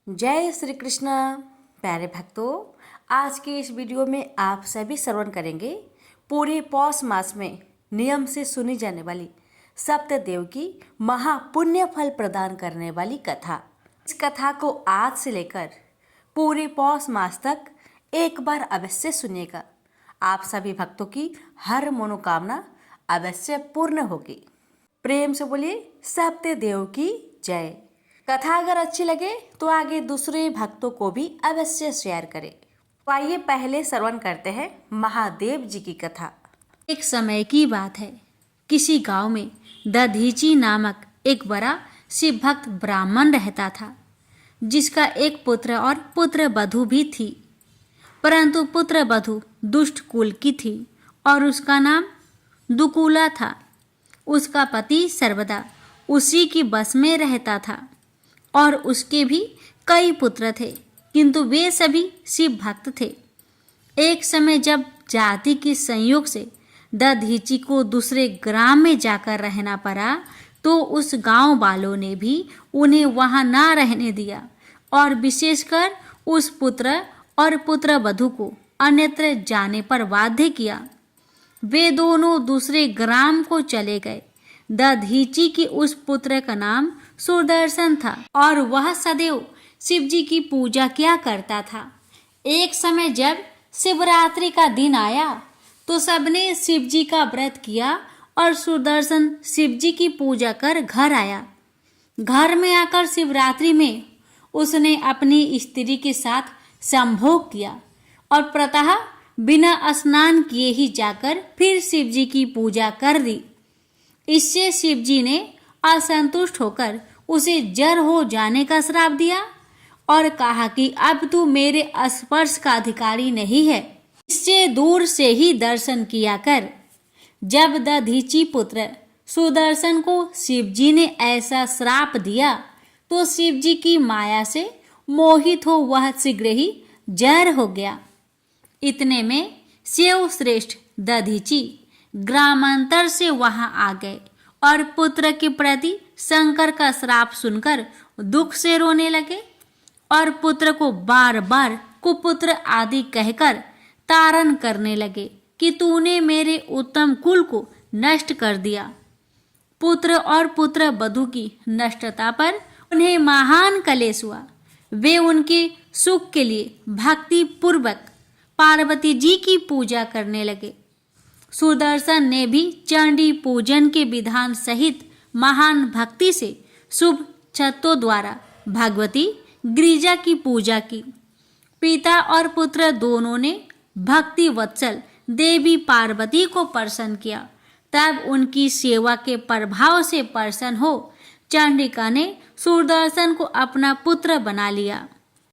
जय श्री कृष्ण। प्यारे भक्तों, आज के इस वीडियो में आप सभी श्रवण करेंगे पूरे पौष मास में नियम से सुनी जाने वाली सप्तदेव की महापुण्य फल प्रदान करने वाली कथा। इस कथा को आज से लेकर पूरे पौष मास तक एक बार अवश्य सुनिएगा। आप सभी भक्तों की हर मनोकामना अवश्य पूर्ण होगी। प्रेम से बोलिए सप्तदेव की जय। कथा अगर अच्छी लगे तो आगे दूसरे भक्तों को भी अवश्य शेयर करें। तो आइए पहले श्रवण करते हैं महादेव जी की कथा। एक समय की बात है, किसी गांव में दधीची नामक एक बड़ा शिव भक्त ब्राह्मण रहता था, जिसका एक पुत्र और पुत्र वधू भी थी। परंतु पुत्र वधू दुष्ट कुल की थी और उसका नाम दुकुला था। उसका पति सर्वदा उसी की बस में रहता था और उसके भी कई पुत्र थे, किंतु वे सभी शिव भक्त थे। एक समय जब जाति के संयोग से दधीची को दूसरे ग्राम में जाकर रहना पड़ा, तो उस गांव वालों ने भी उन्हें वहां ना रहने दिया और विशेषकर उस पुत्र और पुत्र वधू को अन्यत्र जाने पर बाध्य किया। वे दोनों दूसरे ग्राम को चले गए। दधीची की उस पुत्र का नाम सुदर्शन था और वह सदैव शिव जी की पूजा किया करता था। एक समय जब शिवरात्रि का दिन आया तो सबने शिव जी का व्रत किया और सुदर्शन शिव जी की पूजा कर घर आया। घर में आकर शिवरात्रि में उसने अपनी स्त्री के साथ संभोग किया और प्रातः बिना स्नान किए ही जाकर फिर शिव जी की पूजा कर दी। इससे शिव जी ने असंतुष्ट होकर उसे जर हो जाने का श्राप दिया और कहा कि अब तू मेरे स्पर्श का अधिकारी नहीं है, इससे दूर से ही दर्शन किया कर। जब दधीची पुत्र सुदर्शन को शिव जी ने ऐसा श्राप दिया तो शिव जी की माया से मोहित हो वह शीघ्र ही जर हो गया। इतने में शिव श्रेष्ठ दधीची ग्रामांतर से वहां आ गए और पुत्र के प्रति शंकर का श्राप सुनकर दुख से रोने लगे और पुत्र को बार बार कुपुत्र आदि कहकर ताड़न करने लगे कि तूने मेरे उत्तम कुल को नष्ट कर दिया। पुत्र और पुत्र वधू की नष्टता पर उन्हें महान कलेश हुआ। वे उनके सुख के लिए भक्ति पूर्वक पार्वती जी की पूजा करने लगे। सुदर्शन ने भी चंडी पूजन के विधान सहित महान भक्ति से शुभ छत्तों द्वारा भगवती गिरिजा की पूजा की। पिता और पुत्र दोनों ने भक्ति वत्सल देवी पार्वती को प्रसन्न किया। तब उनकी सेवा के प्रभाव से प्रसन्न हो चंडिका ने सुदर्शन को अपना पुत्र बना लिया।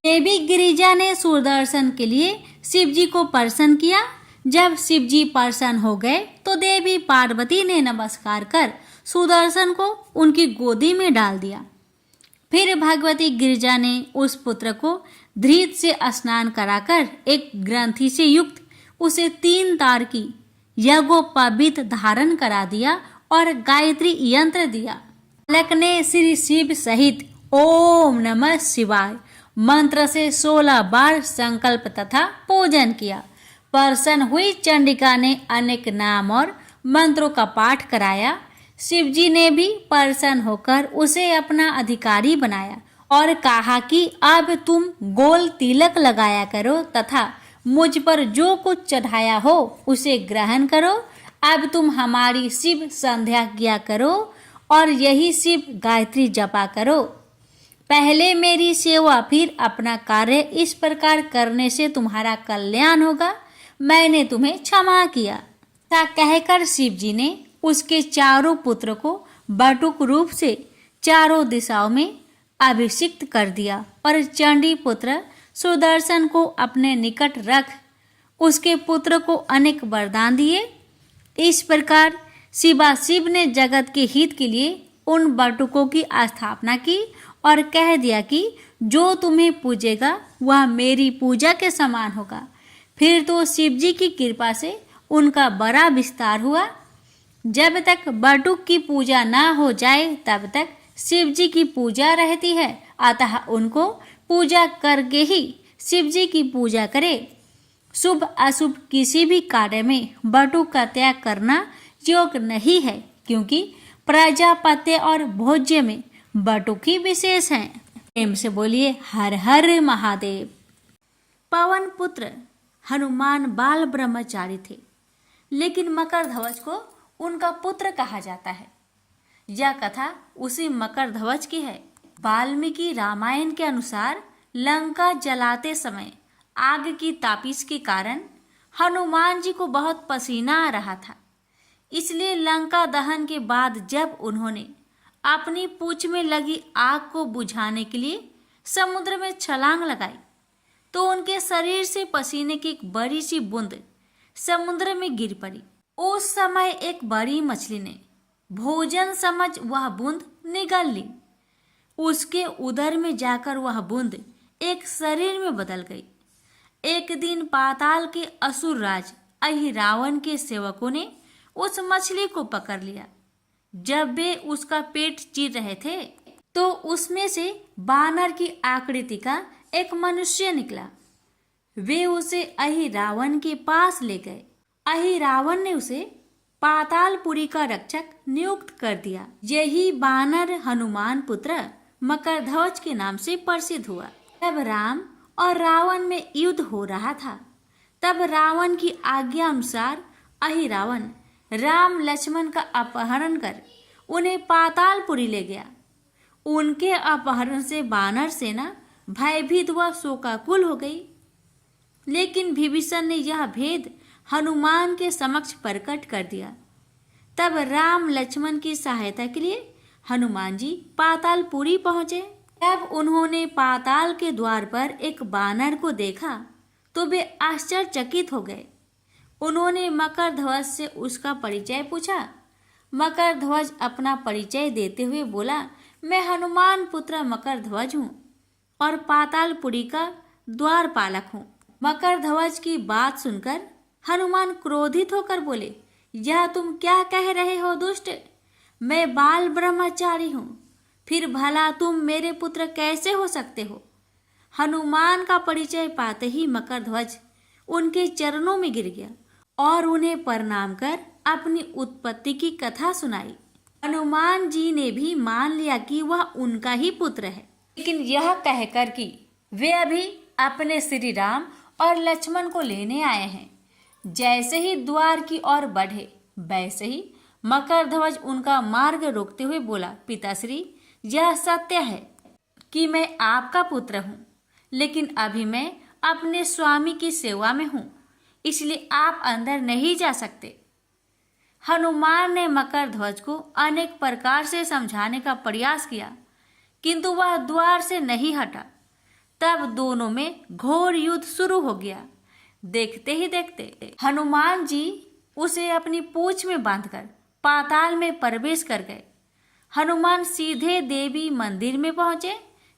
देवी गिरिजा ने सुदर्शन के लिए शिव जी को प्रसन्न किया। जब शिव जी प्रसन्न हो गए तो देवी पार्वती ने नमस्कार कर सुदर्शन को उनकी गोदी में डाल दिया। फिर भगवती गिरिजा ने उस पुत्र को धृत से स्नान कराकर एक ग्रंथि से युक्त उसे 3 तार की यज्ञोपवीत धारण करा दिया और गायत्री यंत्र दिया। बालक ने श्री शिव सहित ओम नमः शिवाय मंत्र से 16 बार संकल्प तथा पूजन किया। प्रसन्न हुई चंडिका ने अनेक नाम और मंत्रों का पाठ कराया। शिव जी ने भी प्रसन्न होकर उसे अपना अधिकारी बनाया और कहा कि अब तुम गोल तिलक लगाया करो तथा मुझ पर जो कुछ चढ़ाया हो उसे ग्रहण करो। अब तुम हमारी शिव संध्या किया करो और यही शिव गायत्री जपा करो। पहले मेरी सेवा फिर अपना कार्य इस प्रकार करने से तुम्हारा कल्याण होगा। मैंने तुम्हें क्षमा किया। ऐसा कहकर शिव जी ने उसके चारों पुत्र को बटुक रूप से चारों दिशाओं में अभिषिक्त कर दिया और चंडी पुत्र सुदर्शन को अपने निकट रख उसके पुत्र को अनेक वरदान दिए। इस प्रकार शिवाशिव ने जगत के हित के लिए उन बटुकों की स्थापना की और कह दिया कि जो तुम्हें पूजेगा वह मेरी पूजा के समान होगा। फिर तो शिव जी की कृपा से उनका बड़ा विस्तार हुआ। जब तक बटुक की पूजा ना हो जाए तब तक शिव जी की पूजा रहती है, अतः उनको पूजा करके ही शिव जी की पूजा करे। शुभ अशुभ किसी भी कार्य में बटु का त्याग करना योग्य नहीं है, क्योंकि प्रजापत्य और भोज्य में बटु की विशेष है। प्रेम से बोलिए हर हर महादेव। पवन पुत्र हनुमान बाल ब्रह्मचारी थे, लेकिन मकरध्वज को उनका पुत्र कहा जाता है। यह कथा उसी मकरध्वज की है। वाल्मीकि रामायण के अनुसार लंका जलाते समय आग की तापिश के कारण हनुमान जी को बहुत पसीना आ रहा था। इसलिए लंका दहन के बाद जब उन्होंने अपनी पूंछ में लगी आग को बुझाने के लिए समुद्र में छलांग लगाई, तो उनके शरीर से पसीने की एक बड़ी सी बूंद समुद्र में गिर पड़ी। उस समय एक बड़ी मछली ने भोजन समझ वह बूंद निगल ली। उसके उदर में जाकर वह बूंद एक शरीर में बदल गई। एक दिन पाताल के असुर राज अहिरावण के सेवकों ने उस मछली को पकड़ लिया। जब वे उसका पेट चीर रहे थे, तो उसमें से बानर की आकृति का एक मनुष्य निकला। वे उसे अहिरावण के पास ले गए। अहिरावण ने उसे पातालपुरी का रक्षक नियुक्त कर दिया। यही बानर हनुमान पुत्र मकरध्वज के नाम से प्रसिद्ध हुआ। जब राम और रावण में युद्ध हो रहा था, तब रावण की आज्ञा अनुसार अहिरावण राम लक्ष्मण का अपहरण कर उन्हें पातालपुरी ले गया। उनके अपहरण से बानर सेना भयभीत व शोकाकुल हो गई। लेकिन विभीषण ने यह भेद हनुमान के समक्ष प्रकट कर दिया। तब राम लक्ष्मण की सहायता के लिए हनुमान जी पातालपुरी पहुंचे। जब उन्होंने पाताल के द्वार पर एक बानर को देखा, तो वे आश्चर्यचकित हो गए। उन्होंने मकरध्वज से उसका परिचय पूछा। मकरध्वज अपना परिचय देते हुए बोला, मैं हनुमान पुत्र मकरध्वज हूँ और पातालपुरी का द्वारपालक हूँ। मकरध्वज की बात सुनकर हनुमान क्रोधित होकर बोले, यह तुम क्या कह रहे हो दुष्ट? मैं बाल ब्रह्मचारी हूँ, फिर भला तुम मेरे पुत्र कैसे हो सकते हो? हनुमान का परिचय पाते ही मकरध्वज उनके चरणों में गिर गया और उन्हें प्रणाम कर अपनी उत्पत्ति की कथा सुनाई। हनुमान जी ने भी मान लिया कि वह उनका ही पुत्र है, लेकिन यह कहकर कि वे अभी अपने श्री राम और लक्ष्मण को लेने आए हैं। जैसे ही द्वार की ओर बढ़े, वैसे ही मकरध्वज उनका मार्ग रोकते हुए बोला, पिताश्री, यह सत्य है कि मैं आपका पुत्र हूँ, लेकिन अभी मैं अपने स्वामी की सेवा में हूँ, इसलिए आप अंदर नहीं जा सकते। हनुमान ने मकरध्वज को अनेक प्रकार से समझाने का प्रयास किया, किंतु वह द्वार से नहीं हटा। तब दोनों में घोर युद्ध शुरू हो गया। देखते ही देखते हनुमान जी उसे अपनी पूंछ में बांधकर पाताल में प्रवेश कर गए। हनुमान सीधे देवी मंदिर में पहुंचे,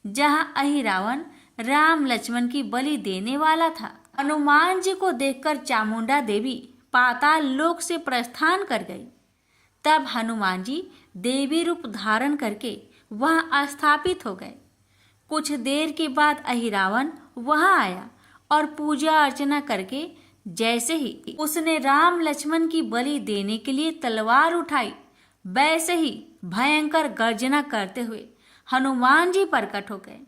जहां अहिरावण राम लक्ष्मण की बलि देने वाला था। हनुमान जी को देखकर चामुंडा देवी पाताल लोक से प्रस्थान कर गई। तब हनुमान जी देवी रूप धारण करके वहां स्थापित हो गए। कुछ देर के बाद अहिरावण वहां आया और पूजा अर्चना करके जैसे ही उसने राम लक्ष्मण की बलि देने के लिए तलवार उठाई, वैसे ही भयंकर गर्जना करते हुए हनुमान जी प्रकट हो गए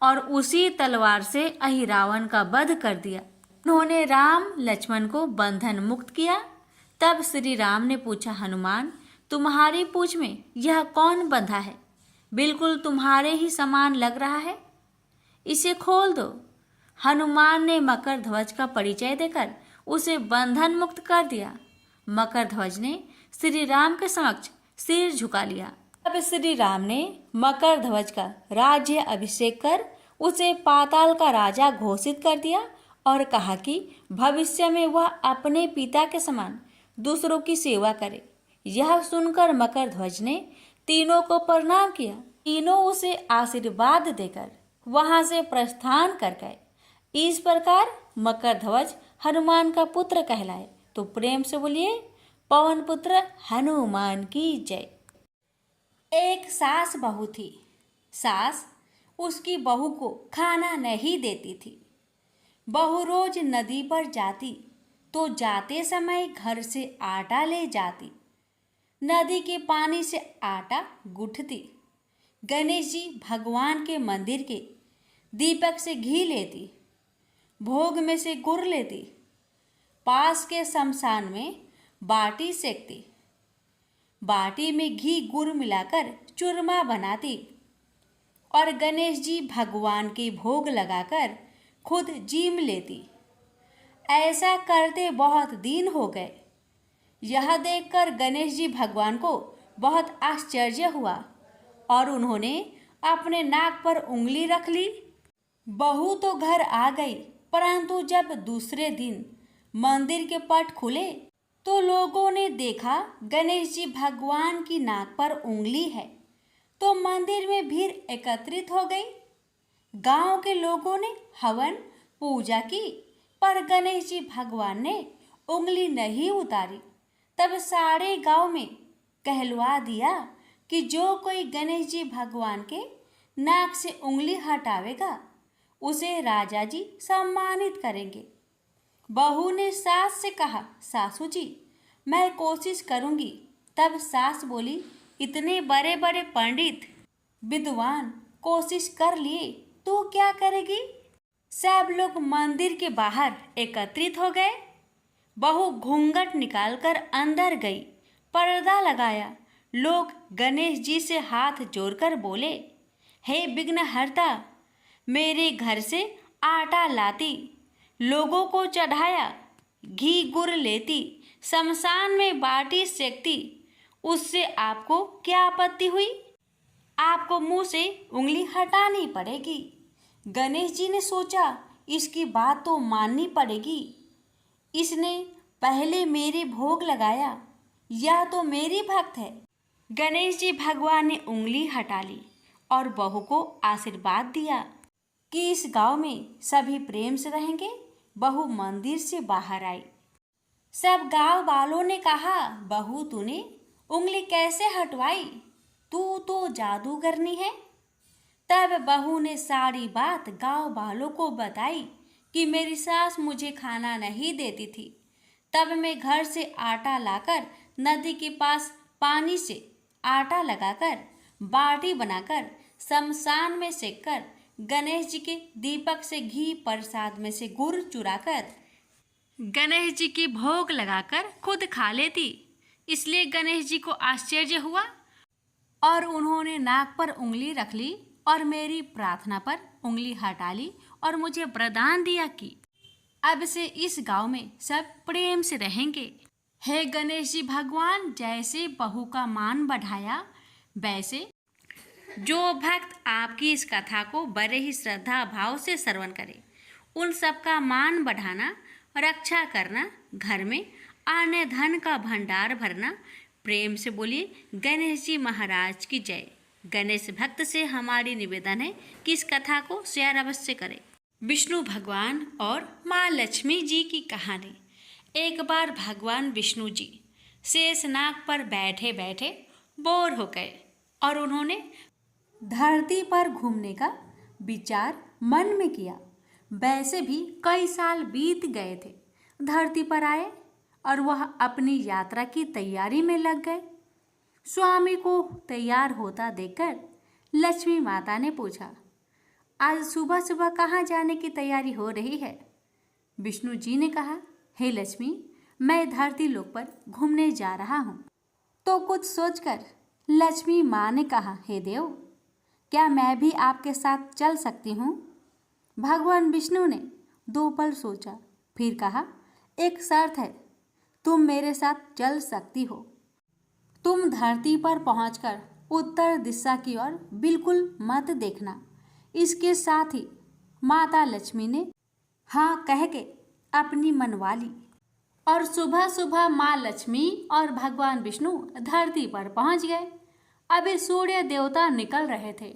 और उसी तलवार से अहिरावण का वध कर दिया। उन्होंने राम लक्ष्मण को बंधन मुक्त किया। तब श्री राम ने पूछा, हनुमान, तुम्हारी पूंछ में यह कौन बंधा है? बिल्कुल तुम्हारे ही समान लग रहा है, इसे खोल दो। हनुमान ने मकरध्वज का परिचय देकर उसे बंधन मुक्त कर दिया। मकरध्वज ने श्री राम के समक्ष सिर झुका लिया। अब श्री राम ने मकरध्वज का राज्य अभिषेक कर उसे पाताल का राजा घोषित कर दिया और कहा कि भविष्य में वह अपने पिता के समान दूसरों की सेवा करे। यह सुनकर मकरध्वज ने तीनों को प्रणाम किया। तीनों उसे आशीर्वाद देकर वहां से प्रस्थान कर गए। इस प्रकार मकरध्वज हनुमान का पुत्र कहलाए। तो प्रेम से बोलिए, पवन पुत्र हनुमान की जय। एक सास बहू थी। सास उसकी बहू को खाना नहीं देती थी। बहू रोज नदी पर जाती तो जाते समय घर से आटा ले जाती। नदी के पानी से आटा गूंथती। गणेश जी भगवान के मंदिर के दीपक से घी लेती। भोग में से गुड़ लेती। पास के शमशान में बाटी सेकती। बाटी में घी गुड़ मिलाकर चूरमा बनाती और गणेश जी भगवान के भोग लगाकर खुद जीम लेती। ऐसा करते बहुत दिन हो गए। यह देखकर गणेश जी भगवान को बहुत आश्चर्य हुआ और उन्होंने अपने नाक पर उंगली रख ली। बहू तो घर आ गई, परंतु जब दूसरे दिन मंदिर के पट खुले तो लोगों ने देखा गणेश जी भगवान की नाक पर उंगली है, तो मंदिर में भीड़ एकत्रित हो गई। गांव के लोगों ने हवन पूजा की, पर गणेश जी भगवान ने उंगली नहीं उतारी। तब सारे गांव में कहलवा दिया कि जो कोई गणेश जी भगवान के नाक से उंगली हटावेगा उसे राजा जी सम्मानित करेंगे। बहू ने सास से कहा, सासू जी मैं कोशिश करूंगी। तब सास बोली, इतने बड़े बड़े पंडित विद्वान कोशिश कर लिए, तू क्या करेगी? सब लोग मंदिर के बाहर एकत्रित हो गए। बहू घूंघट निकालकर अंदर गई, पर्दा लगाया। लोग गणेश जी से हाथ जोड़कर बोले, हे विघ्नहर्ता, मेरे घर से आटा लाती, लोगों को चढ़ाया, घी गुड़ लेती, शमशान में बाटी सेकती, उससे आपको क्या आपत्ति हुई? आपको मुंह से उंगली हटानी पड़ेगी। गणेश जी ने सोचा, इसकी बात तो माननी पड़ेगी। इसने पहले मेरे भोग लगाया, यह तो मेरी भक्त है। गणेश जी भगवान ने उंगली हटा ली और बहू को आशीर्वाद दिया कि इस गांव में सभी प्रेम से रहेंगे। बहू मंदिर से बाहर आई। सब गांव वालों ने कहा, बहू तूने उंगली कैसे हटवाई? तू तो जादूगरनी है। तब बहू ने सारी बात गांव वालों को बताई कि मेरी सास मुझे खाना नहीं देती थी। तब मैं घर से आटा लाकर नदी के पास पानी से आटा लगाकर बाटी बनाकर शमशान में सेककर गणेश जी के दीपक से घी, प्रसाद में से गुड़ चुराकर गणेश जी की भोग लगाकर खुद खा लेती। इसलिए गणेश जी को आश्चर्य हुआ और उन्होंने नाक पर उंगली रख ली और मेरी प्रार्थना पर उंगली हटा ली और मुझे वरदान दिया कि अब से इस गांव में सब प्रेम से रहेंगे। हे गणेश जी भगवान, जैसे बहू का मान बढ़ाया, वैसे जो भक्त आपकी इस कथा को बड़े ही श्रद्धा भाव से श्रवण करे, उन सबका मान बढ़ाना, रक्षा करना, घर में अन्य धन का भंडार भरना। प्रेम से बोलिए गणेश जी महाराज की जय। गणेश भक्त से हमारी निवेदन है कि इस कथा को शेयर अवश्य करें। विष्णु भगवान और माँ लक्ष्मी जी की कहानी। एक बार भगवान विष्णु जी शेषनाग पर बैठे बैठे बोर हो गए और उन्होंने धरती पर घूमने का विचार मन में किया। वैसे भी कई साल बीत गए थे। धरती पर आए और वह अपनी यात्रा की तैयारी में लग गए। स्वामी को तैयार होता देखकर लक्ष्मी माता ने पूछा, आज सुबह सुबह कहाँ जाने की तैयारी हो रही है? विष्णु जी ने कहा, हे लक्ष्मी, मैं धरती लोक पर घूमने जा रहा हूँ। तो कुछ सोचकर लक्ष्मी माँ ने कहा, हे देव, क्या मैं भी आपके साथ चल सकती हूँ? भगवान विष्णु ने 2 पल सोचा, फिर कहा, एक शर्त है, तुम मेरे साथ चल सकती हो। तुम धरती पर पहुंचकर उत्तर दिशा की ओर बिल्कुल मत देखना। इसके साथ ही माता लक्ष्मी ने हाँ कह के अपनी मनवा ली और सुबह सुबह माँ लक्ष्मी और भगवान विष्णु धरती पर पहुंच गए। अभी सूर्य देवता निकल रहे थे।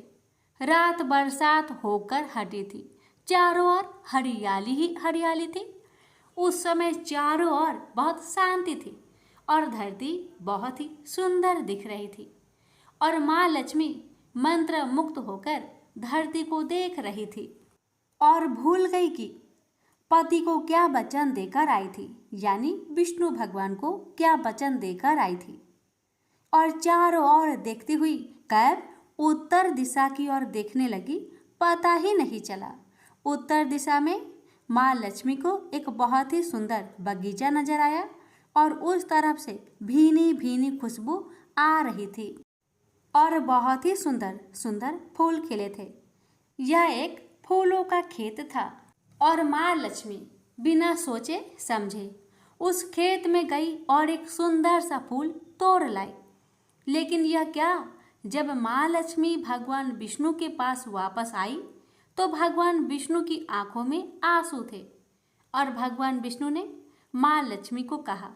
रात बरसात होकर हटी थी। चारों ओर हरियाली ही हरियाली थी। उस समय चारों ओर बहुत शांति थी और धरती बहुत ही सुंदर दिख रही थी। और माँ लक्ष्मी मंत्र मुक्त होकर धरती को देख रही थी और भूल गई कि पति को क्या वचन देकर आई थी, यानी विष्णु भगवान को क्या वचन देकर आई थी। और चारों ओर देखती हुई कब उत्तर दिशा की ओर देखने लगी, पता ही नहीं चला। उत्तर दिशा में माँ लक्ष्मी को एक बहुत ही सुंदर बगीचा नजर आया और उस तरफ से भीनी भीनी खुशबू आ रही थी और बहुत ही सुंदर सुंदर फूल खिले थे। यह एक फूलों का खेत था और माँ लक्ष्मी बिना सोचे समझे उस खेत में गई और एक सुंदर सा फूल तोड़ लाई। लेकिन यह क्या, जब माँ लक्ष्मी भगवान विष्णु के पास वापस आई तो भगवान विष्णु की आंखों में आंसू थे और भगवान विष्णु ने माँ लक्ष्मी को कहा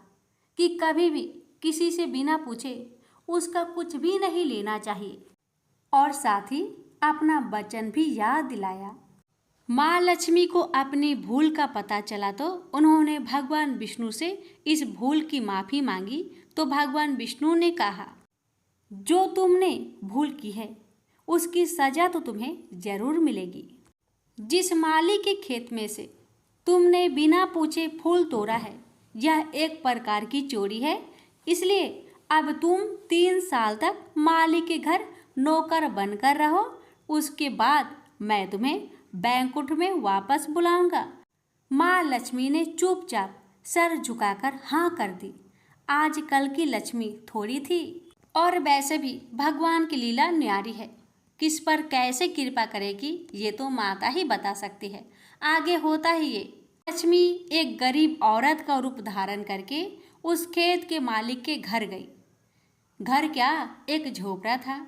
कि कभी भी किसी से बिना पूछे उसका कुछ भी नहीं लेना चाहिए और साथ ही अपना वचन भी याद दिलाया। माँ लक्ष्मी को अपनी भूल का पता चला तो उन्होंने भगवान विष्णु से इस भूल की माफ़ी मांगी। तो भगवान विष्णु ने कहा, जो तुमने भूल की है उसकी सजा तो तुम्हें जरूर मिलेगी। जिस माली के खेत में से तुमने बिना पूछे फूल तोड़ा है, यह एक प्रकार की चोरी है। इसलिए अब तुम 3 साल तक माली के घर नौकर बनकर रहो। उसके बाद मैं तुम्हें बैंकुट में वापस बुलाऊंगा। माँ लक्ष्मी ने चुपचाप सर झुकाकर हाँ कर दी। आजकल की लक्ष्मी थोड़ी थी और वैसे भी भगवान की लीला न्यारी है, किस पर कैसे कृपा करेगी ये तो माता ही बता सकती है। आगे होता ही ये, लक्ष्मी एक गरीब औरत का रूप धारण करके उस खेत के मालिक के घर गई। घर क्या, एक झोपड़ा था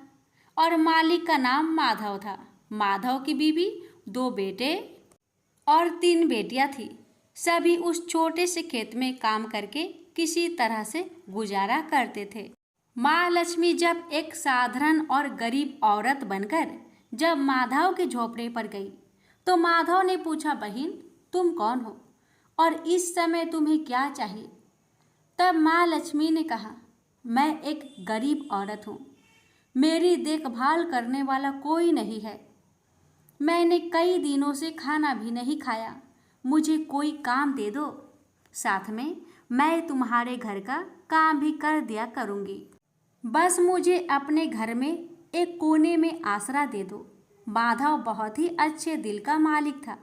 और मालिक का नाम माधव था। माधव की बीवी 2 बेटे और 3 बेटियां थी। सभी उस छोटे से खेत में काम करके किसी तरह से गुजारा करते थे। माँ लक्ष्मी जब एक साधारण और गरीब औरत बनकर जब माधव के झोपड़े पर गई तो माधव ने पूछा, बहन तुम कौन हो और इस समय तुम्हें क्या चाहिए? तब माँ लक्ष्मी ने कहा, मैं एक गरीब औरत हूँ, मेरी देखभाल करने वाला कोई नहीं है। मैंने कई दिनों से खाना भी नहीं खाया, मुझे कोई काम दे दो, साथ में मैं तुम्हारे घर का काम भी कर दिया करूँगी। बस मुझे अपने घर में एक कोने में आसरा दे दो। माधव बहुत ही अच्छे दिल का मालिक था,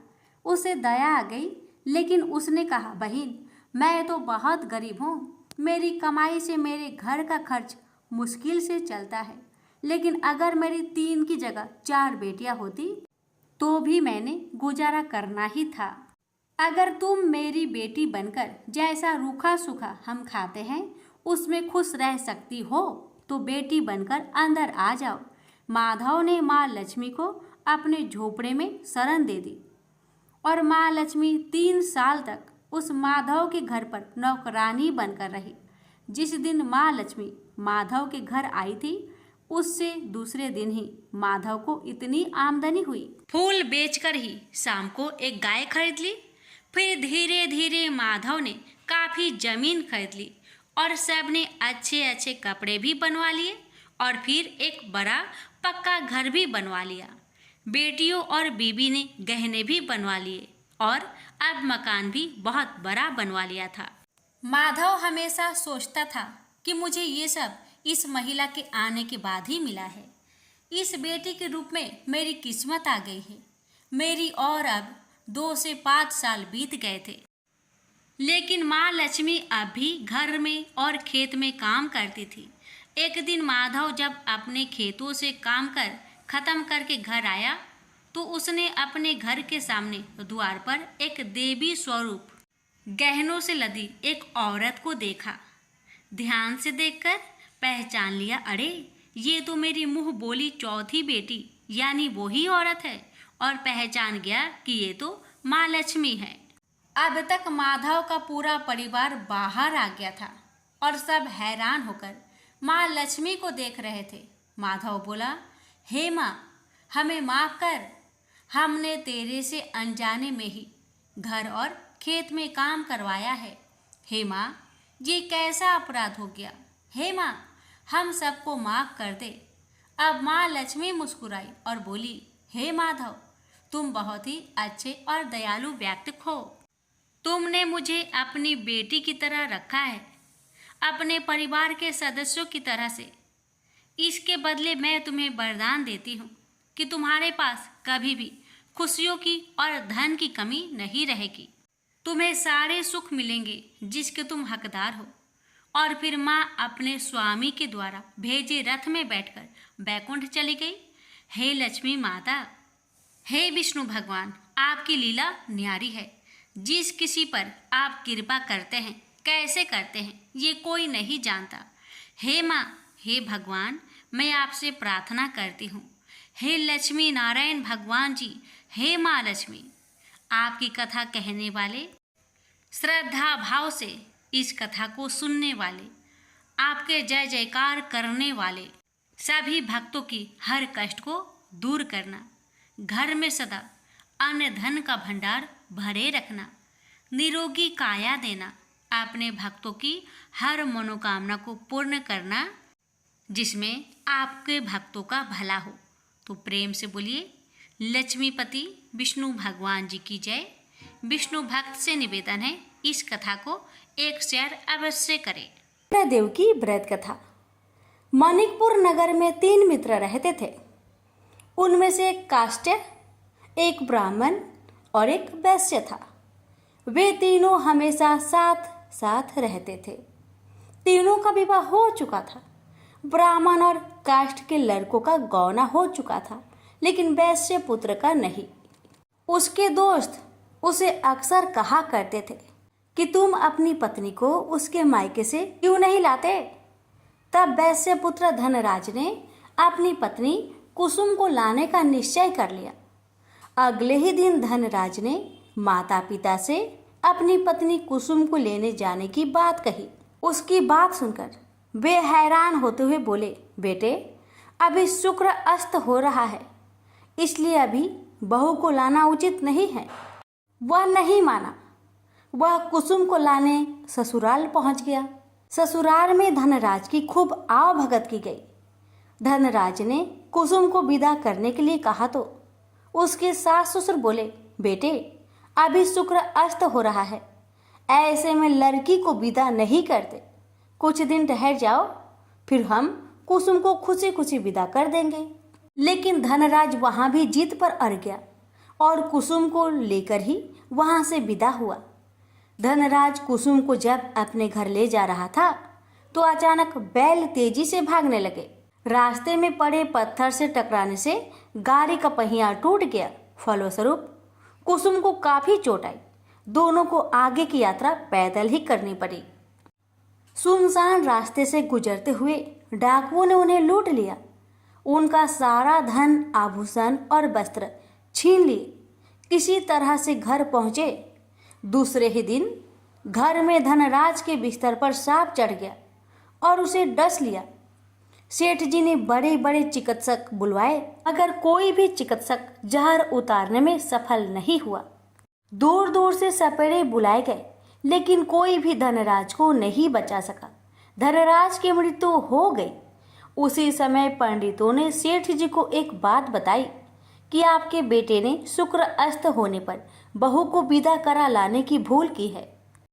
उसे दया आ गई, लेकिन उसने कहा, बहन मैं तो बहुत गरीब हूँ, मेरी कमाई से मेरे घर का खर्च मुश्किल से चलता है, लेकिन अगर मेरी 3 की जगह 4 बेटियां होती तो भी मैंने गुजारा करना ही था। अगर तुम मेरी बेटी बनकर जैसा रूखा सूखा हम खाते हैं उसमें खुश रह सकती हो तो बेटी बनकर अंदर आ जाओ। माधव ने माँ लक्ष्मी को अपने झोपड़े में शरण दे दी और माँ लक्ष्मी 3 साल तक उस माधव के घर पर नौकरानी बनकर रही। जिस दिन माँ लक्ष्मी माधव के घर आई थी उससे दूसरे दिन ही माधव को इतनी आमदनी हुई, फूल बेचकर ही शाम को एक गाय खरीद ली। फिर धीरे धीरे माधव ने काफ़ी जमीन खरीद ली और सबने अच्छे अच्छे कपड़े भी बनवा लिए और फिर एक बड़ा पक्का घर भी बनवा लिया। बेटियों और बीबी ने गहने भी बनवा लिए और अब मकान भी बहुत बड़ा बनवा लिया था। माधव हमेशा सोचता था कि मुझे ये सब इस महिला के आने के बाद ही मिला है। इस बेटी के रूप में मेरी किस्मत आ गई है। मेरी और अब 2 से 5 साल बीत गए थे, लेकिन माँ लक्ष्मी अब भी घर में और खेत में काम करती थी। एक दिन माधव जब अपने खेतों से काम कर खत्म करके घर आया तो उसने अपने घर के सामने द्वार पर एक देवी स्वरूप गहनों से लदी एक औरत को देखा। ध्यान से देखकर पहचान लिया, अरे ये तो मेरी मुंह बोली चौथी बेटी यानी वही औरत है, और पहचान गया कि ये तो माँ लक्ष्मी है। अब तक माधव का पूरा परिवार बाहर आ गया था और सब हैरान होकर माँ लक्ष्मी को देख रहे थे। माधव बोला, हे माँ हमें माफ़ कर, हमने तेरे से अनजाने में ही घर और खेत में काम करवाया है। हे माँ ये कैसा अपराध हो गया, हे माँ हम सबको माफ़ कर दे। अब माँ लक्ष्मी मुस्कुराई और बोली, हे माधव, तुम बहुत ही अच्छे और दयालु व्यक्ति हो। तुमने मुझे अपनी बेटी की तरह रखा है, अपने परिवार के सदस्यों की तरह से। इसके बदले मैं तुम्हें वरदान देती हूँ कि तुम्हारे पास कभी भी खुशियों की और धन की कमी नहीं रहेगी। तुम्हें सारे सुख मिलेंगे जिसके तुम हकदार हो। और फिर माँ अपने स्वामी के द्वारा भेजे रथ में बैठकर बैकुंठ चली गई। हे लक्ष्मी माता, हे विष्णु भगवान, आपकी लीला न्यारी है। जिस किसी पर आप कृपा करते हैं, कैसे करते हैं, ये कोई नहीं जानता। हे माँ, हे भगवान, मैं आपसे प्रार्थना करती हूँ। हे लक्ष्मी नारायण भगवान जी, हे माँ लक्ष्मी, आपकी कथा कहने वाले, श्रद्धा भाव से इस कथा को सुनने वाले, आपके जय जयकार करने वाले सभी भक्तों की हर कष्ट को दूर करना, घर में सदा अन्न धन का भंडार भरे रखना, निरोगी काया देना, अपने भक्तों की हर मनोकामना को पूर्ण करना, जिसमें आपके भक्तों का भला हो। तो प्रेम से बोलिए लक्ष्मीपति विष्णु भगवान जी की जय। विष्णु भक्त से निवेदन है, इस कथा को एक शेयर अवश्य करें। देव की व्रत कथा। मानिकपुर नगर में 3 मित्र रहते थे। उनमें से एक काष्ट, एक ब्राह्मण और एक वैश्य था। वे तीनों हमेशा साथ साथ रहते थे। तीनों का विवाह हो चुका था। ब्राह्मण और काष्ट के लड़कों का गौना हो चुका था, लेकिन वैश्य पुत्र का नहीं। उसके दोस्त उसे अक्सर कहा करते थे कि तुम अपनी पत्नी को उसके मायके से क्यों नहीं लाते। तब वैश्य पुत्र धनराज ने अपनी पत्नी कुसुम को लाने का निश्चय कर लिया। अगले ही दिन धनराज ने माता पिता से अपनी पत्नी कुसुम को लेने जाने की बात कही। उसकी बात सुनकर वे हैरान होते हुए बोले, बेटे, अभी शुक्र अस्त हो रहा है, इसलिए अभी बहू को लाना उचित नहीं है। वह नहीं माना। वह कुसुम को लाने ससुराल पहुंच गया। ससुराल में धनराज की खूब आव भगत की गई। धनराज ने कुसुम को विदा करने के लिए कहा तो उसके सास ससुर बोले, बेटे, अभी शुक्र अस्त हो रहा है, ऐसे में लड़की को विदा नहीं करते। कुछ दिन ठहर जाओ, फिर हम कुसुम को खुशी खुशी विदा कर देंगे। लेकिन धनराज वहां भी जीत पर अड़ गया और कुसुम को लेकर ही वहां से विदा हुआ। धनराज कुसुम को जब अपने घर ले जा रहा था तो अचानक बैल तेजी से भागने लगे। रास्ते में पड़े पत्थर से टकराने से गाड़ी का पहिया टूट गया। फलस्वरूप कुसुम को काफी चोट आई। दोनों को आगे की यात्रा पैदल ही करनी पड़ी। सुनसान रास्ते से गुजरते हुए डाकुओं ने उन्हें लूट लिया। उनका सारा धन, आभूषण और वस्त्र छीन लिए। किसी तरह से घर पहुंचे। दूसरे ही दिन घर में धनराज के बिस्तर पर सांप चढ़ गया और उसे डस लिया। सेठ जी ने बड़े बड़े चिकित्सक बुलवाए, मगर कोई भी चिकित्सक जहर उतारने में सफल नहीं हुआ। दूर दूर से सपेरे बुलाए गए, लेकिन कोई भी धनराज को नहीं बचा सका। धनराज की मृत्यु हो गई। उसी समय पंडितों ने सेठ जी को एक बात बताई कि आपके बेटे ने शुक्र अस्त होने पर बहू को विदा करा लाने की भूल की है।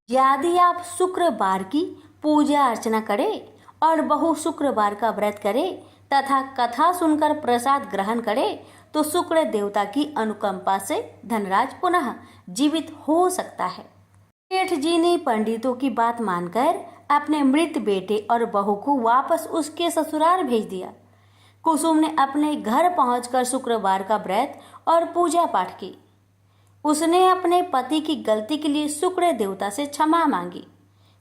यदि आप शुक्रवार की पूजा अर्चना करें और बहू शुक्रवार का व्रत करे तथा कथा सुनकर प्रसाद ग्रहण करे तो शुक्र देवता की अनुकंपा से धनराज पुनः जीवित हो सकता है। सेठ जी ने पंडितों की बात मानकर अपने मृत बेटे और बहू को वापस उसके ससुराल भेज दिया। कुसुम ने अपने घर पहुंचकर शुक्रवार का व्रत और पूजा पाठ की। उसने अपने पति की गलती के लिए शुक्र देवता से क्षमा मांगी।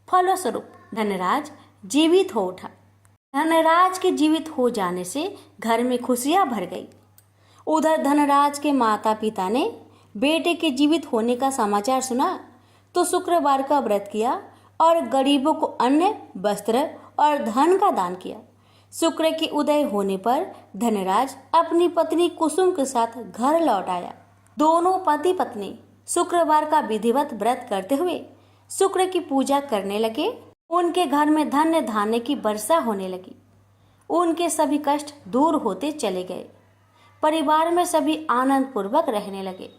फलस्वरूप धनराज जीवित हो उठा। धनराज के जीवित हो जाने से घर में खुशियां भर गई। उधर धनराज के माता पिता ने बेटे के जीवित होने का समाचार सुना तो शुक्रवार का व्रत किया और गरीबों को अन्न, वस्त्र और धन का दान किया। शुक्र के उदय होने पर धनराज अपनी पत्नी कुसुम के साथ घर लौट आया। दोनों पति पत्नी शुक्रवार का विधिवत व्रत करते हुए शुक्र की पूजा करने लगे। उनके घर में धन्य धान्य की वर्षा होने लगी। उनके सभी कष्ट दूर होते चले गए। परिवार में सभी आनंद पूर्वक रहने लगे।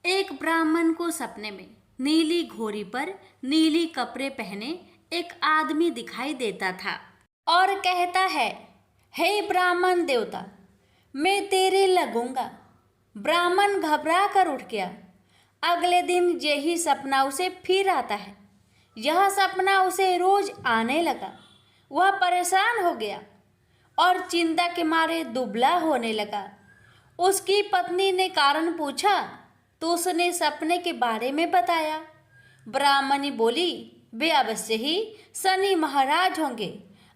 एक ब्राह्मण को सपने में नीली घोड़ी पर नीली कपड़े पहने एक आदमी दिखाई देता था और कहता है, हे ब्राह्मण देवता, मैं तेरे लगूंगा। ब्राह्मण घबरा कर उठ गया। अगले दिन यही सपना उसे फिर आता है। यह सपना उसे रोज आने लगा। वह परेशान हो गया और चिंता के मारे दुबला होने लगा। उसकी पत्नी ने कारण पूछा तो उसने सपने के बारे में बताया। ब्राह्मणी बोली, वे अवश्य ही शनि महाराज होंगे।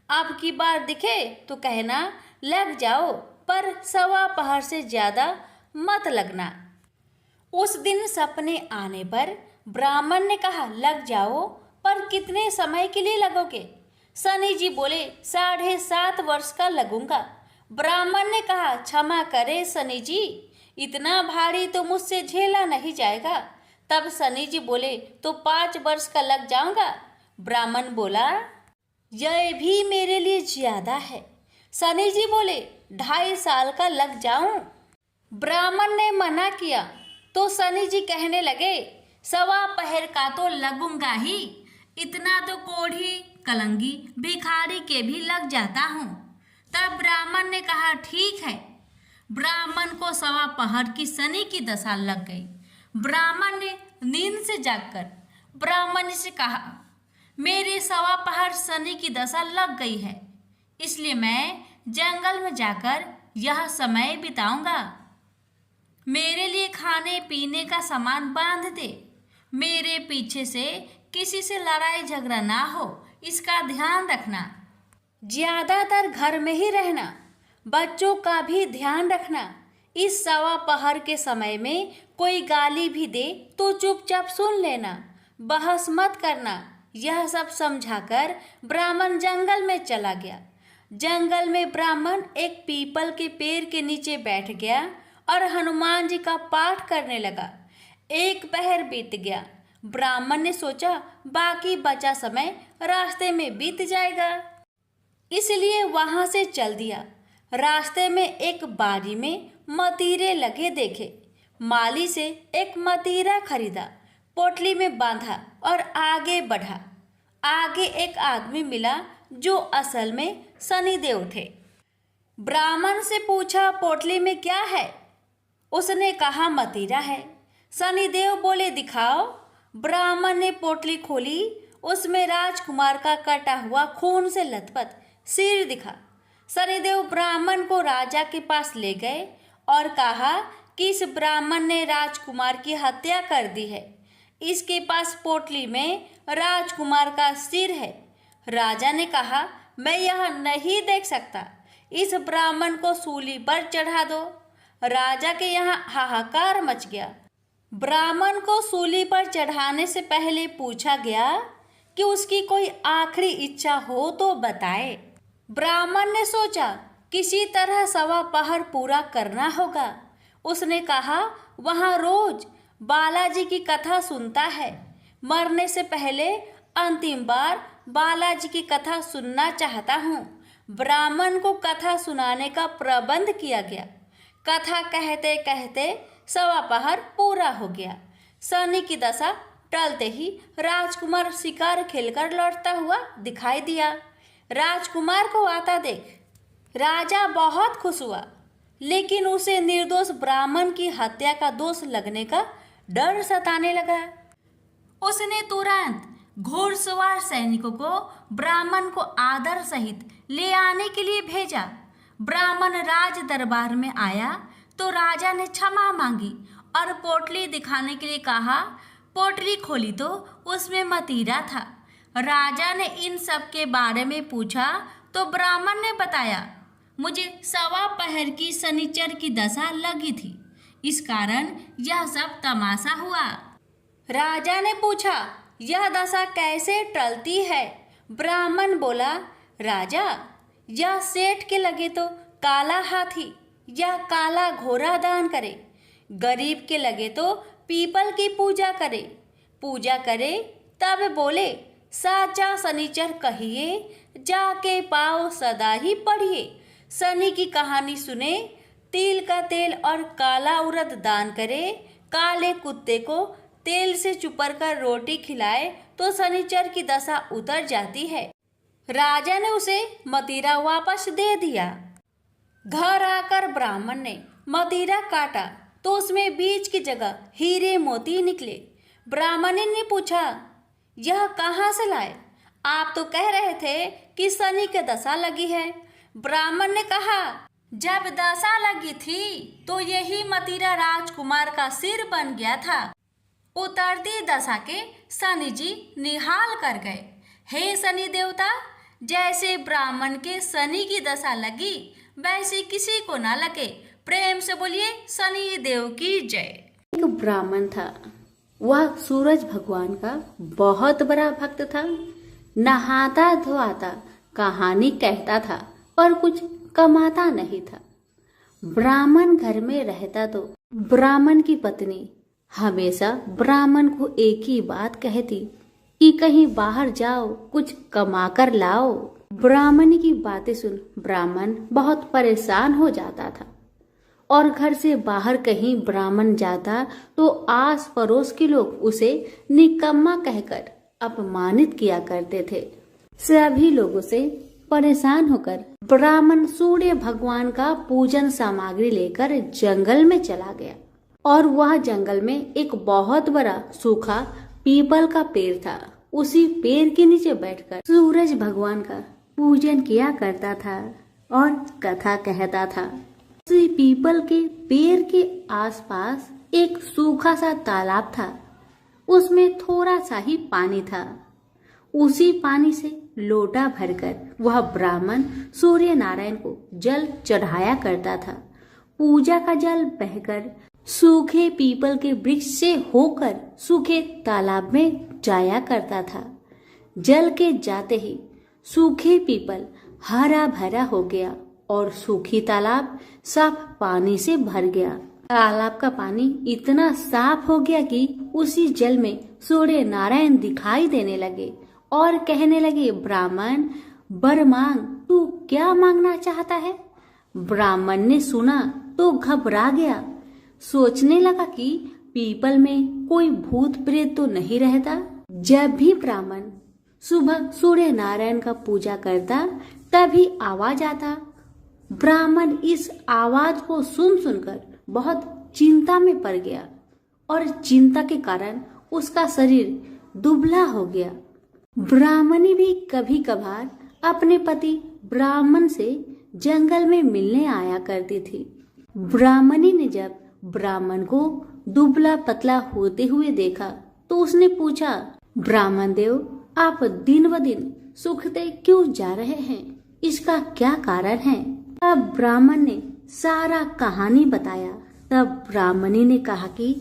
अब की बार दिखे तो कहना लग जाओ, पर 1:15 से ज़्यादा मत लगना। उस दिन सपने आने पर ब्राह्मण ने कहा, लग जाओ, पर कितने समय के लिए लगोगे? शनि जी बोले, 7.5 वर्ष का लगूंगा। ब्राह्मण ने कहा, क्षमा करे शनि जी, इतना भारी तो मुझसे झेला नहीं जाएगा। तब शनि जी बोले, तो 5 वर्ष का लग जाऊंगा। ब्राह्मण बोला, यह भी मेरे लिए ज्यादा है। शनि जी बोले, 2.5 साल का लग जाऊं। ब्राह्मण ने मना किया तो शनि जी कहने लगे, 1.15 का तो लगूंगा ही, इतना तो कोढ़ी कलंगी भिखारी के भी लग जाता हूँ। तब ब्राह्मण ने कहा, ठीक है। ब्राह्मण को 1.15 की शनि की दशा लग गई। ब्राह्मण ने नींद से जागकर ब्राह्मण से कहा, मेरे 1.15 शनि की दशा लग गई है, इसलिए मैं जंगल में जाकर यह समय बिताऊंगा। मेरे लिए खाने पीने का सामान बांध दे। मेरे पीछे से किसी से लड़ाई झगड़ा ना हो, इसका ध्यान रखना। ज्यादातर घर में ही रहना। बच्चों का भी ध्यान रखना। इस 1.15 के समय में कोई गाली भी दे तो चुपचाप सुन लेना, बहस मत करना। यह सब समझाकर ब्राह्मण जंगल में चला गया। जंगल में ब्राह्मण एक पीपल के पेड़ के नीचे बैठ गया और हनुमान जी का पाठ करने लगा। 1 पहर बीत गया। ब्राह्मण ने सोचा बाकी बचा समय रास्ते में बीत जाएगा, इसलिए वहां से चल दिया। रास्ते में एक बाड़ी में मतीरे लगे देखे। माली से एक मतीरा खरीदा, पोटली में बांधा और आगे बढ़ा। आगे एक आदमी मिला जो असल में शनिदेव थे। ब्राह्मण से पूछा, पोटली में क्या है? उसने कहा, मतीरा है। शनिदेव बोले, दिखाओ। ब्राह्मण ने पोटली खोली। उसमें राजकुमार का कटा हुआ खून से लथपथ सिर दिखा। शनिदेव ब्राह्मण को राजा के पास ले गए और कहा कि इस ब्राह्मण ने राजकुमार की हत्या कर दी है। इसके पास पोटली में राजकुमार का सिर है। राजा ने कहा, मैं यह नहीं देख सकता, इस ब्राह्मण को सूली पर चढ़ा दो। राजा के यहाँ हाहाकार मच गया। ब्राह्मण को सूली पर चढ़ाने से पहले पूछा गया कि उसकी कोई आखिरी इच्छा हो तो बताए। ब्राह्मण ने सोचा किसी तरह 1.15 पूरा करना होगा। उसने कहा, वहाँ रोज बालाजी की कथा सुनता है। मरने से पहले अंतिम बार बालाजी की कथा सुनना चाहता हूँ। ब्राह्मण को कथा सुनाने का प्रबंध किया गया। कथा कहते कहते 1.15 पूरा हो गया। शनि की दशा टलते ही राजकुमार शिकार खेलकर लौटता हुआ दिखाई दिया। राजकुमार को आता देख राजा बहुत खुश हुआ, लेकिन उसे निर्दोष ब्राह्मण की हत्या का दोष लगने का डर सताने लगा। उसने तुरंत घोड़सवार सैनिकों को ब्राह्मण को आदर सहित ले आने के लिए भेजा। ब्राह्मण राज दरबार में आया तो राजा ने क्षमा मांगी और पोटली दिखाने के लिए कहा। पोटली खोली तो उसमें मतीरा था। राजा ने इन सब के बारे में पूछा तो ब्राह्मण ने बताया, मुझे 1.15 की शनिचर की दशा लगी थी, इस कारण यह सब तमाशा हुआ। राजा ने पूछा, यह दशा कैसे टलती है? ब्राह्मण बोला, राजा, यह सेठ के लगे तो काला हाथी या काला घोड़ा दान करे, गरीब के लगे तो पीपल की पूजा करे तब बोले, साचा शनिचर कहिए, जाके पाओ सदा ही पढ़िए। शनि की कहानी सुने तिल का तेल और काला उड़द दान करे, काले कुत्ते को तेल से चुपर कर रोटी खिलाए तो शनिचर की दशा उतर जाती है। राजा ने उसे मदिरा वापस दे दिया। घर आकर ब्राह्मण ने मदिरा काटा तो उसमें बीज की जगह हीरे मोती निकले। ब्राह्मण ने पूछा, यह कहाँ से लाए? आप तो कह रहे थे कि शनि की दशा लगी है। ब्राह्मण ने कहा, जब दशा लगी थी तो यही मदिरा राजकुमार का सिर बन गया था। उतरती दशा के शनि जी निहाल कर गए। हे शनि देवता, जैसे ब्राह्मण के शनि की दशा लगी वैसे किसी को ना लगे। प्रेम से बोलिए शनि देव की जय। एक ब्राह्मण था, वह सूरज भगवान का बहुत बड़ा भक्त था। नहाता धोआता कहानी कहता था पर कुछ कमाता नहीं था। ब्राह्मण घर में रहता तो ब्राह्मण की पत्नी हमेशा ब्राह्मण को एक ही बात कहती कि कहीं बाहर जाओ, कुछ कमा कर लाओ। ब्राह्मण की बातें सुन ब्राह्मण बहुत परेशान हो जाता था और घर से बाहर कहीं ब्राह्मण जाता तो आस पड़ोस के लोग उसे निकम्मा कहकर अपमानित किया करते थे। सभी लोगों से परेशान होकर ब्राह्मण सूर्य भगवान का पूजन सामग्री लेकर जंगल में चला गया और वह जंगल में एक बहुत बड़ा सूखा पीपल का पेड़ था। उसी पेड़ के नीचे बैठकर सूरज भगवान का पूजन किया करता था और कथा कहता था। उसी पीपल के पेड़ के आसपास एक सूखा सा तालाब था। उसमें थोड़ा सा ही पानी था। उसी पानी से लोटा भरकर वह ब्राह्मण सूर्य नारायण को जल चढ़ाया करता था। पूजा का जल बहकर सूखे पीपल के वृक्ष से होकर सूखे तालाब में जाया करता था। जल के जाते ही सूखे पीपल हरा भरा हो गया और सूखी तालाब साफ पानी से भर गया। तालाब का पानी इतना साफ हो गया कि उसी जल में सूर्य नारायण दिखाई देने लगे और कहने लगे, ब्राह्मण वर मांग, तू क्या मांगना चाहता है? ब्राह्मण ने सुना तो घबरा गया। सोचने लगा कि पीपल में कोई भूत प्रेत तो नहीं रहता। जब भी ब्राह्मण सुबह सूर्य नारायण का पूजा करता तभी आवाज आता। ब्राह्मण इस आवाज को सुनकर बहुत चिंता में पड़ गया और चिंता के कारण उसका शरीर दुबला हो गया। ब्राह्मणी भी कभी कभार अपने पति ब्राह्मण से जंगल में मिलने आया करती थी। ब्राह्मणी ने जब ब्राह्मण को दुबला पतला होते हुए देखा तो उसने पूछा, ब्राह्मण देव, आप दिन ब दिन सूखते क्यों जा रहे हैं? इसका क्या कारण है? तब ब्राह्मण ने सारा कहानी बताया। तब ब्राह्मणी ने कहा कि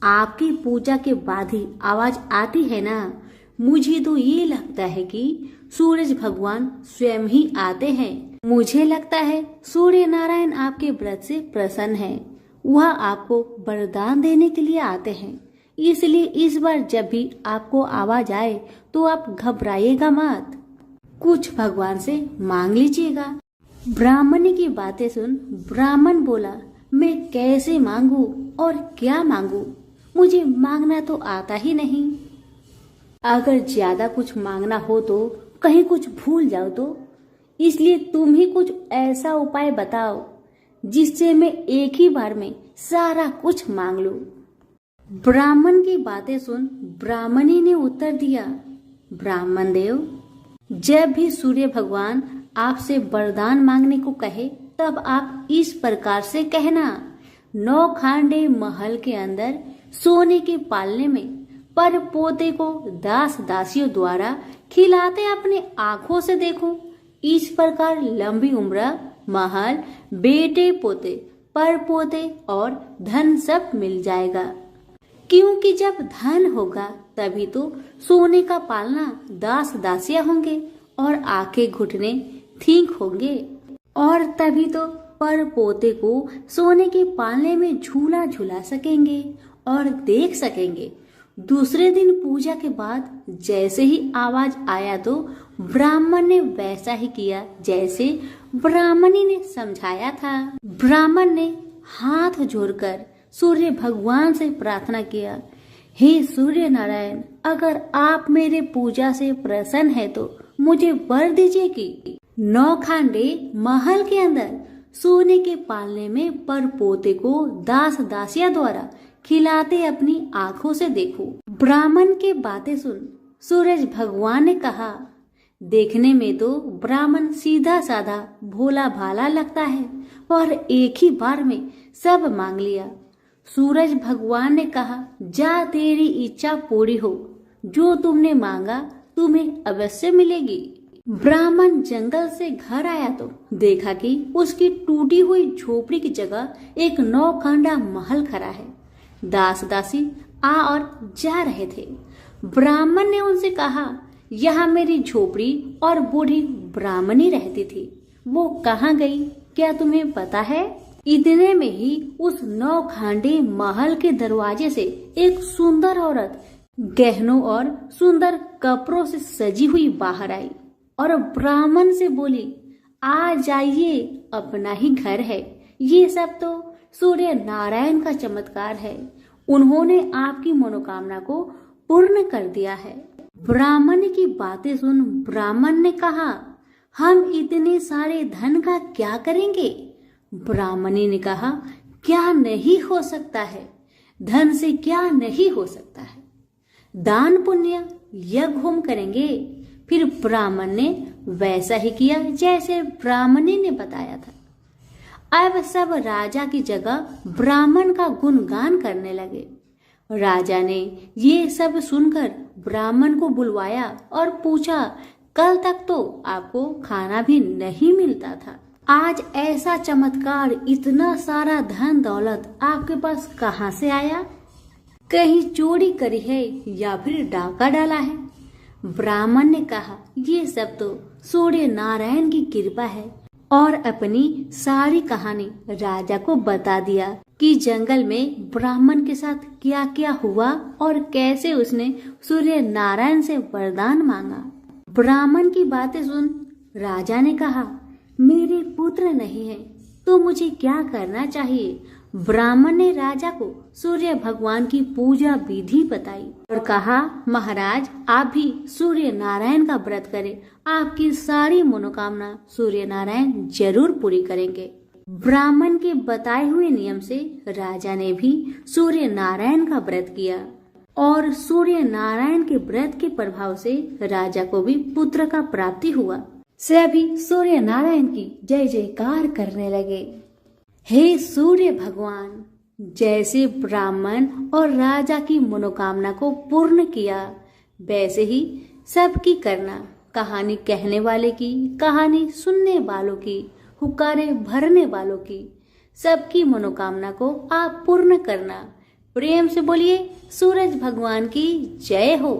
आपकी पूजा के बाद ही आवाज आती है ना, मुझे तो ये लगता है कि सूरज भगवान स्वयं ही आते हैं। मुझे लगता है सूर्य नारायण आपके व्रत से प्रसन्न है। वह आपको वरदान देने के लिए आते हैं। इसलिए इस बार जब भी आपको आवाज आए तो आप घबराइएगा मत, कुछ भगवान से मांग लीजिएगा। ब्राह्मणी की बातें सुन ब्राह्मण बोला, मैं कैसे मांगू और क्या मांगू? मुझे मांगना तो आता ही नहीं। अगर ज्यादा कुछ मांगना हो तो कहीं कुछ भूल जाओ तो, इसलिए तुम ही कुछ ऐसा उपाय बताओ जिससे मैं एक ही बार में सारा कुछ मांग लूं। ब्राह्मण की बातें सुन ब्राह्मणी ने उत्तर दिया, ब्राह्मण देव, जब भी सूर्य भगवान आपसे वरदान मांगने को कहे तब आप इस प्रकार से कहना, 9 खांडे महल के अंदर सोने के पालने में पर पोते को दास दासियों द्वारा खिलाते अपने आंखों से देखो। इस प्रकार लंबी उम्र, महल, बेटे पोते, पर पोते और धन सब मिल जाएगा। क्योंकि जब धन होगा तभी तो सोने का पालना दास दासियां होंगे और आंखें घुटने ठीक होंगे, और तभी तो पर पोते को सोने के पालने में झूला झूला सकेंगे और देख सकेंगे। दूसरे दिन पूजा के बाद जैसे ही आवाज आया तो ब्राह्मण ने वैसा ही किया जैसे ब्राह्मणी ने समझाया था। ब्राह्मण ने हाथ जोड़कर सूर्य भगवान से प्रार्थना किया, हे सूर्य नारायण, अगर आप मेरे पूजा से प्रसन्न है तो मुझे वर दीजिए कि 9 खांडे महल के अंदर सोने के पालने में परपोते को दास दासिया द्वारा खिलाते अपनी आंखों से देखूं। ब्राह्मण की बातें सुन सूरज भगवान ने कहा, देखने में तो ब्राह्मण सीधा साधा भोला भाला लगता है और एक ही बार में सब मांग लिया। सूरज भगवान ने कहा, जा तेरी इच्छा पूरी हो, जो तुमने मांगा तुम्हें अवश्य मिलेगी। ब्राह्मण जंगल से घर आया तो देखा कि उसकी टूटी हुई झोपड़ी की जगह एक 9 खांडा महल खड़ा है। दास दासी आ और जा रहे थे। ब्राह्मण ने उनसे कहा, यहाँ मेरी झोपड़ी और बूढ़ी ब्राह्मणी रहती थी, वो कहाँ गई, क्या तुम्हें पता है? इतने में ही उस 9 खांडे महल के दरवाजे से एक सुंदर औरत गहनों और सुंदर कपड़ों से सजी हुई बाहर आई और ब्राह्मण से बोली, आ जाइए, अपना ही घर है। ये सब तो सूर्य नारायण का चमत्कार है, उन्होंने आपकी मनोकामना को पूर्ण कर दिया है। ब्राह्मण की बातें सुन ब्राह्मण ने कहा, हम इतने सारे धन का क्या करेंगे? ब्राह्मणी ने कहा, क्या नहीं हो सकता है, धन से क्या नहीं हो सकता है, दान पुण्य यज्ञ होम करेंगे। फिर ब्राह्मण ने वैसा ही किया जैसे ब्राह्मणी ने बताया था। अब सब राजा की जगह ब्राह्मण का गुणगान करने लगे। राजा ने ये सब सुनकर ब्राह्मण को बुलवाया और पूछा, कल तक तो आपको खाना भी नहीं मिलता था, आज ऐसा चमत्कार, इतना सारा धन दौलत आपके पास कहाँ से आया? कहीं चोरी करी है या फिर डाका डाला है? ब्राह्मण ने कहा, ये सब तो सूर्य नारायण की कृपा है, और अपनी सारी कहानी राजा को बता दिया कि जंगल में ब्राह्मण के साथ क्या क्या हुआ और कैसे उसने सूर्य नारायण से वरदान मांगा। ब्राह्मण की बातें सुन राजा ने कहा, मेरे पुत्र नहीं है तो मुझे क्या करना चाहिए? ब्राह्मण ने राजा को सूर्य भगवान की पूजा विधि बताई और कहा, महाराज आप भी सूर्य नारायण का व्रत करें, आपकी सारी मनोकामना सूर्य नारायण जरूर पूरी करेंगे। ब्राह्मण के बताए हुए नियम से राजा ने भी सूर्य नारायण का व्रत किया और सूर्य नारायण के व्रत के प्रभाव से राजा को भी पुत्र का प्राप्ति हुआ। सभी सूर्य नारायण की जय जयकार करने लगे। हे सूर्य भगवान, जैसे ब्राह्मण और राजा की मनोकामना को पूर्ण किया वैसे ही सबकी करना, कहानी कहने वाले की, कहानी सुनने वालों की, हुक्कारे भरने वालों की, सबकी मनोकामना को आप पूर्ण करना। प्रेम से बोलिए सूरज भगवान की जय हो।